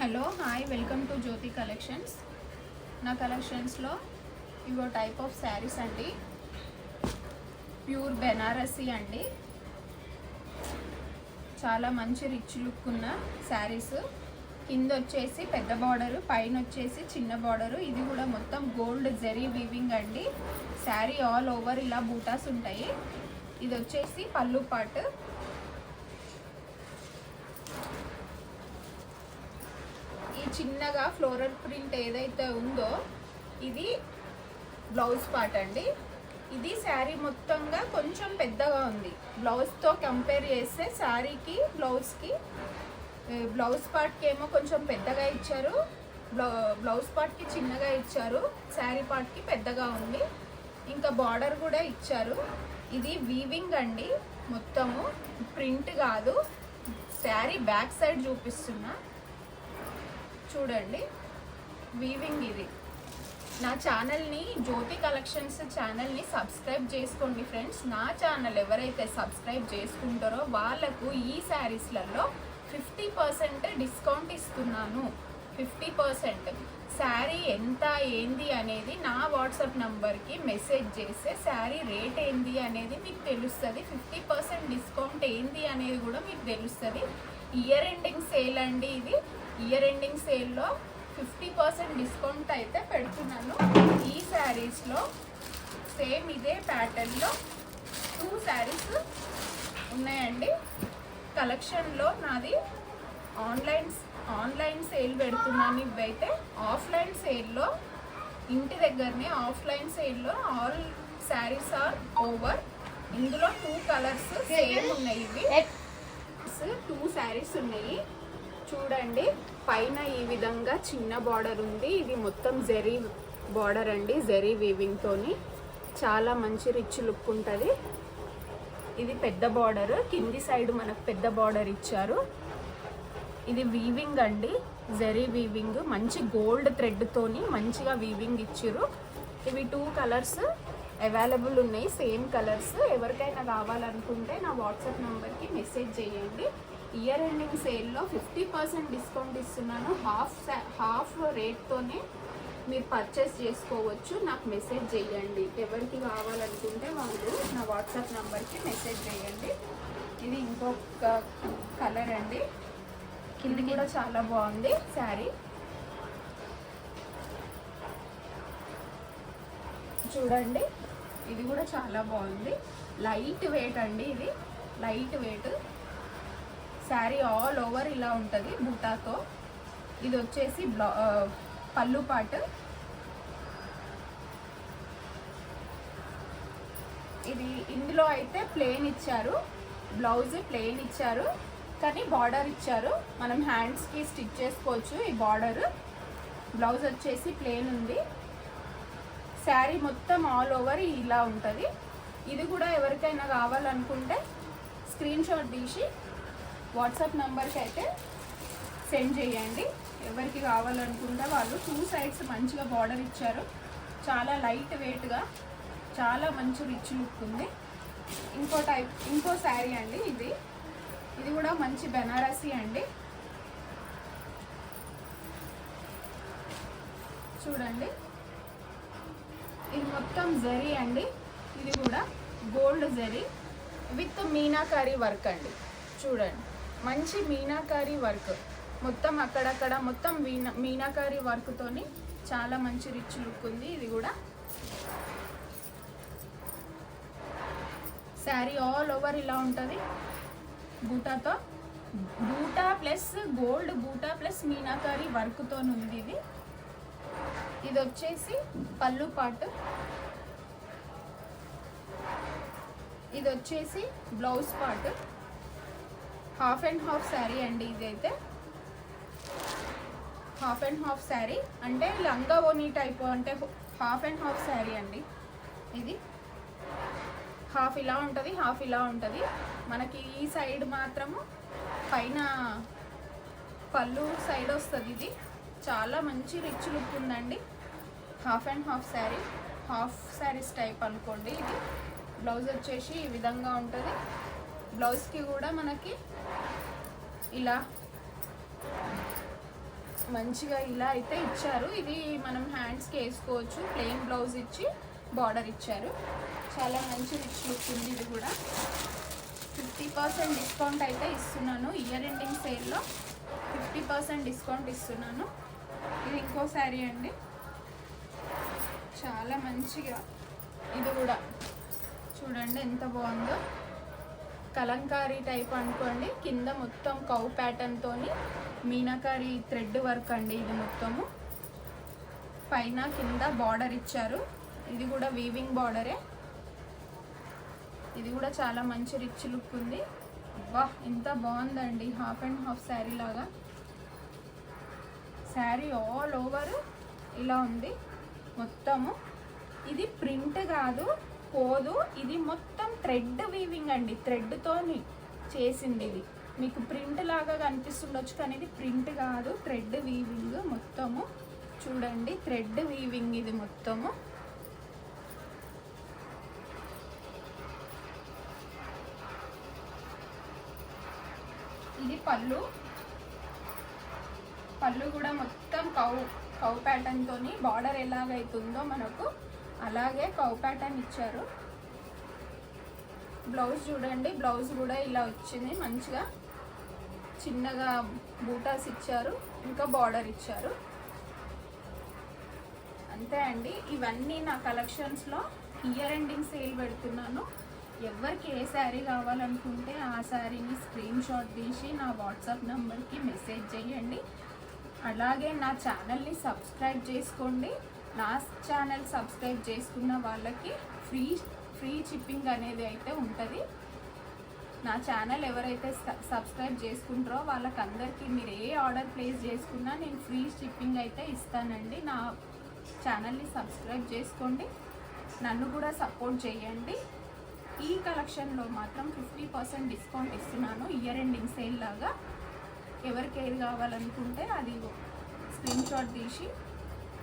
Hello hi welcome to Jyoti collections. నా కలెక్షన్స్లో ఇవో టైప్ ఆఫ్ శారీస్ అండి. ప్యూర్ బెనారసీ అండి. చాలా మంచి రిచ్ లుక్ ఉన్న శారీస్. కింద వచ్చేసి పెద్ద బార్డరు, పైన వచ్చేసి చిన్న బార్డరు. ఇది కూడా మొత్తం గోల్డ్ జరీ వీవింగ్ అండి. శారీ ఆల్ ఓవర్ ఇలా బూటాస్ ఉంటాయి. ఇది వచ్చేసి పళ్ళు పార్ట్. ఈ చిన్నగా ఫ్లోరల్ ప్రింట్ ఏదైతే ఉందో ఇది బ్లౌజ్ పార్ట్ అండి. ఇది శారీ మొత్తంగా కొంచెం పెద్దగా ఉంది. బ్లౌజ్తో కంపేర్ చేస్తే శారీకి బ్లౌజ్ పార్ట్కి ఏమో కొంచెం పెద్దగా ఇచ్చారు, బ్లౌజ్ పార్ట్కి చిన్నగా ఇచ్చారు, శారీ పార్ట్కి పెద్దగా ఉంది. ఇంకా బార్డర్ కూడా ఇచ్చారు. ఇది వీవింగ్ అండి, మొత్తము ప్రింట్ కాదు. శారీ బ్యాక్ సైడ్ చూపిస్తున్నా చూడండి, వీవింగ్. ఇది నా ఛానల్ని జ్యోతి కలెక్షన్స్ ఛానల్ని సబ్స్క్రైబ్ చేసుకోండి ఫ్రెండ్స్. నా ఛానల్ ఎవరైతే సబ్స్క్రైబ్ చేసుకుంటారో వాళ్ళకు ఈ శారీస్లలో 50% డిస్కౌంట్ ఇస్తున్నాను. 50%. శారీ ఎంత ఏంది అనేది నా వాట్సాప్ నంబర్కి మెసేజ్ చేస్తే శారీ రేట్ ఏంది అనేది మీకు తెలుస్తుంది. 50% డిస్కౌంట్ ఏంది అనేది కూడా మీకు తెలుస్తుంది. ఇయర్ ఎండింగ్ సేల్ అండి ఇది. ఇయర్ ఎండింగ్ సేల్లో 50% డిస్కౌంట్ అయితే పెడుతున్నాను. ఈ శారీస్లో సేమ్ ఇదే ప్యాటర్న్లో 2 శారీస్ ఉన్నాయండి. కలెక్షన్లో నాది ఆన్లైన్ సేల్ పెడుతున్నాను. ఇవైతే ఆఫ్లైన్ సేల్లో, ఇంటి దగ్గరనే ఆఫ్లైన్ సేల్లో ఆల్ శారీస్ ఆర్ ఓవర్. ఇందులో 2 కలర్స్ సేమ్ ఉన్నాయి. ఇవి 2 శారీస్ ఉన్నాయి చూడండి. పైన ఈ విధంగా చిన్న బార్డర్ ఉంది. ఇది మొత్తం జరీ బార్డర్ అండి, జరీ వీవింగ్ తోని చాలా మంచి రిచ్ లుక్ ఉంటుంది. ఇది పెద్ద బార్డర్, కింది సైడ్ మనకు పెద్ద బార్డర్ ఇచ్చారు. ఇది వీవింగ్ అండి, జరీ వీవింగ్, మంచి గోల్డ్ థ్రెడ్ తోని మంచిగా వీవింగ్ ఇచ్చారు. ఇవి 2 కలర్స్ అవైలబుల్ ఉన్నాయి, సేమ్ కలర్స్. ఎవరికైనా కావాలనుకుంటే నా వాట్సాప్ నెంబర్కి మెసేజ్ చేయండి. ఇయర్ ఎండింగ్ సేల్లో 50% డిస్కౌంట్ ఇస్తున్నాను. హాఫ్ రేట్తోనే మీరు పర్చేస్ చేసుకోవచ్చు. నాకు మెసేజ్ చేయండి. ఎవరికి కావాలనుకుంటే వాళ్ళు నా వాట్సాప్ నెంబర్కి మెసేజ్ చేయండి. ఇది ఇంకొక కలర్ అండి. కింది కూడా చాలా బాగుంది శారీ. చూడండి, ఇది కూడా చాలా బాగుంది. లైట్ వెయిట్ అండి, ఇది light weight. Sari all over ఇలా ఉంటుంది బూటాతో. ఇది వచ్చేసి పళ్ళు పార్ట్. ఇది ఇందులో అయితే ప్లెయిన్ ఇచ్చారు, బ్లౌజ్ ప్లెయిన్ ఇచ్చారు, కానీ బార్డర్ ఇచ్చారు. మనం హ్యాండ్స్కి స్టిచ్ చేసుకోవచ్చు. ఈ బార్డర్, బ్లౌజ్ వచ్చేసి ప్లెయిన్ ఉంది. శారీ మొత్తం ఆల్ ఓవర్ ఇలా ఉంటుంది. ఇది కూడా ఎవరికైనా కావాలనుకుంటే స్క్రీన్ షాట్ తీసి వాట్సాప్ నెంబర్కి అయితే సెండ్ చేయండి. ఎవరికి కావాలనుకుంటే వాళ్ళు 2 సైడ్స్ మంచిగా బార్డర్ ఇచ్చారు. చాలా లైట్ వెయిట్గా చాలా మంచి రిచ్ లుక్ ఉంది. ఇంకో శారీ అండి. ఇది కూడా మంచి బెనారసీ అండి. చూడండి, ఇది మొత్తం జరీ అండి. ఇది కూడా gold zari with meenakari work అండి. చూడండి, మంచి మీనాకారీ వర్క్, మొత్తం అక్కడక్కడ మొత్తం మీనాకారీ వర్క్తోని చాలా మంచి రిచ్ లుక్ ఉంది. ఇది కూడా శారీ ఆల్ ఓవర్ ఇలా ఉంటుంది బూటాతో. బూటా ప్లస్ గోల్డ్ బూటా ప్లస్ మీనాకారీ వర్క్తో ఉంది ఇది. ఇది వచ్చేసి పళ్ళు పార్ట్. ఇది వచ్చేసి blouse part. Half and half sari అండి. ఇదైతే హాఫ్ అండ్ హాఫ్ శారీ అంటే లంగా ఓనీ టైప్, అంటే హాఫ్ అండ్ హాఫ్ శారీ అండి. ఇది హాఫ్ ఇలా ఉంటుంది, హాఫ్ ఇలా ఉంటుంది. మనకి ఈ సైడ్ మాత్రము పైన పళ్ళు సైడ్ వస్తుంది. ఇది చాలా మంచి రిచ్ లుక్ ఉందండి. Half and half sari, half saris type అనుకోండి. ఇది బ్లౌజ్ వచ్చేసి ఈ విధంగా ఉంటుంది. బ్లౌజ్కి కూడా మనకి ఇలా మంచిగా ఇలా అయితే ఇచ్చారు. ఇది మనం హ్యాండ్స్కి వేసుకోవచ్చు. ప్లెయిన్ బ్లౌజ్ ఇచ్చి బార్డర్ ఇచ్చారు. చాలా మంచి రిచ్ లుక్ ఉంది. ఇది కూడా 50% డిస్కౌంట్ అయితే ఇస్తున్నాను. ఇయర్ ఎండింగ్ సేల్లో 50% డిస్కౌంట్ ఇస్తున్నాను. ఇది ఇంకో శారీ అండి, చాలా మంచిగా. ఇది కూడా చూడండి ఎంత బాగుందో. కలంకారీ టైప్ అనుకోండి. కింద మొత్తం కౌ ప్యాటర్న్తో మీనాకారి థ్రెడ్ వర్క్ అండి. ఇది మొత్తము పైన కింద బార్డర్ ఇచ్చారు. ఇది కూడా వీవింగ్ బార్డరే. ఇది కూడా చాలా మంచి రిచ్ లుక్ ఉంది. వా ఎంత బాగుందండి. హాఫ్ అండ్ హాఫ్ శారీ లాగా. శారీ ఆల్ ఓవర్ ఇలా ఉంది మొత్తము. ఇది ప్రింట్ కాదు, పోదు. ఇది మొత్తం థ్రెడ్ వీవింగ్ అండి. థ్రెడ్తోని చేసింది. ఇది మీకు ప్రింట్ లాగా కనిపిస్తుండొచ్చు, కానీ ఇది ప్రింట్ కాదు, థ్రెడ్ వీవింగ్ మొత్తము. చూడండి థ్రెడ్ వీవింగ్ ఇది మొత్తము. ఇది పళ్ళు. పళ్ళు కూడా మొత్తం కౌ ప్యాటర్న్తో బార్డర్ ఎలాగైతుందో మనకు అలాగే కౌ ప్యాటర్న్ ఇచ్చారు. బ్లౌజ్ చూడండి, బ్లౌజ్ కూడా ఇలా వచ్చింది. మంచిగా చిన్నగా బూటాస్ ఇచ్చారు, ఇంకా బార్డర్ ఇచ్చారు. అంతే అండి. ఇవన్నీ నా కలెక్షన్స్లో ఇయర్ ఎండింగ్ సేల్ పెడుతున్నాను. ఎవరికి ఏ శారీ కావాలనుకుంటే ఆ శారీని స్క్రీన్ షాట్ తీసి నా వాట్సాప్ నెంబర్కి మెసేజ్ చేయండి. అలాగే నా ఛానల్ని సబ్స్క్రైబ్ చేసుకోండి. నా ఛానల్ సబ్స్క్రైబ్ చేసుకున్న వాళ్ళకి ఫ్రీ షిప్పింగ్ అనేది అయితే ఉంటుంది. నా ఛానల్ ఎవరైతే సబ్స్క్రైబ్ చేసుకుంటారో వాళ్ళకందరికీ మీరు ఏ ఆర్డర్ ప్లేస్ చేసుకున్నా నేను ఫ్రీ షిప్పింగ్ అయితే ఇస్తానండి. నా ఛానల్ని సబ్స్క్రైబ్ చేసుకోండి, నన్ను కూడా సపోర్ట్ చేయండి. ఈ కలెక్షన్లో మాత్రం 50% డిస్కౌంట్ ఇస్తున్నాను. ఇయర్ ఎండింగ్ సేల్ లాగా. ఎవరికి ఏది కావాలనుకుంటే అది స్క్రీన్ షాట్ తీసి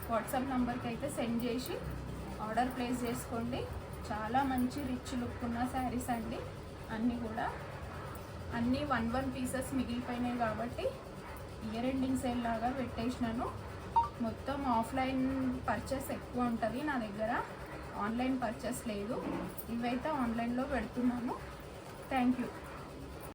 వాట్సాప్ నెంబర్కి అయితే సెండ్ చేసి ఆర్డర్ ప్లేస్ చేసుకోండి. చాలా మంచి రిచ్ లుక్ ఉన్న శారీస్ అండి. అన్నీ కూడా అన్నీ 1 పీసెస్ మిగిలిపోయినాయి కాబట్టి ఇయర్ ఎండింగ్ సేల్ లాగా పెట్టేసినాను. మొత్తం ఆఫ్లైన్ పర్చేస్ ఎక్కువ ఉంటుంది నా దగ్గర, ఆన్లైన్ పర్చేస్ లేదు. ఇవైతే ఆన్లైన్లో పెడుతున్నాను. Thank you.